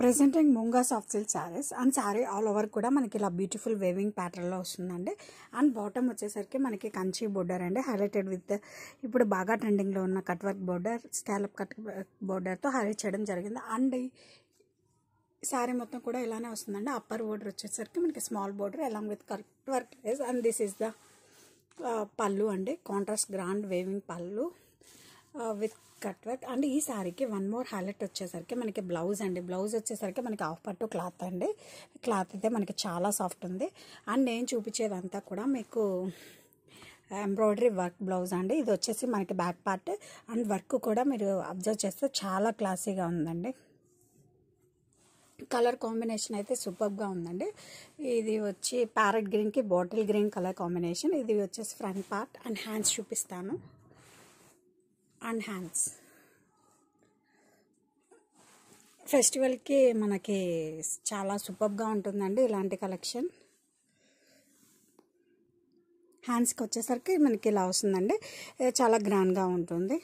Presenting munga soft silk saris and sari all over కూడా మనకి ఇలా బ్యూటిఫుల్ వేవింగ్ ప్యాటర్న్లో వస్తుందండి. అండ్ బాటమ్ వచ్చేసరికి మనకి కంచి బోర్డర్ అండి, హైలైటెడ్ విత్ ఇప్పుడు బాగా ట్రెండింగ్లో ఉన్న cut work border, scallop cut బోర్డర్తో హైలైట్ చేయడం జరిగింది. అండ్ ఈ శారీ మొత్తం కూడా ఇలానే వస్తుందండి. అప్పర్ బోర్డర్ వచ్చేసరికి మనకి small border along with cut work lace. And this is the పళ్ళు అండి, కాంట్రాస్ట్ గ్రాండ్ వేవింగ్ పళ్ళు విత్ కట్ వర్క్. అండ్ ఈ శారీకి వన్ మోర్ హైలైట్ వచ్చేసరికి మనకి బ్లౌజ్ అండి. బ్లౌజ్ వచ్చేసరికి మనకి హాఫ్ పట్టు క్లాత్ అండి. క్లాత్ అయితే మనకి చాలా సాఫ్ట్ ఉంది. అండ్ నేను చూపించేదంతా కూడా మీకు ఎంబ్రాయిడరీ వర్క్ బ్లౌజ్ అండి. ఇది వచ్చేసి మనకి బ్యాక్ పార్ట్ అండ్ వర్క్ కూడా మీరు అబ్జర్వ్ చేస్తే చాలా క్లాసీగా ఉందండి. కలర్ కాంబినేషన్ అయితే సూపర్గా ఉందండి. ఇది వచ్చి ప్యారెట్ గ్రీన్కి బాటిల్ గ్రీన్ కలర్ కాంబినేషన్. ఇది వచ్చేసి ఫ్రంట్ పార్ట్ అండ్ హ్యాండ్స్ చూపిస్తాను. అండ్ హ్యాండ్స్ ఫెస్టివల్కి మనకి చాలా సూపర్గా ఉంటుందండి ఇలాంటి కలెక్షన్. హ్యాండ్స్కి వచ్చేసరికి మనకి ఇలా వస్తుందండి, చాలా గ్రాండ్గా ఉంటుంది.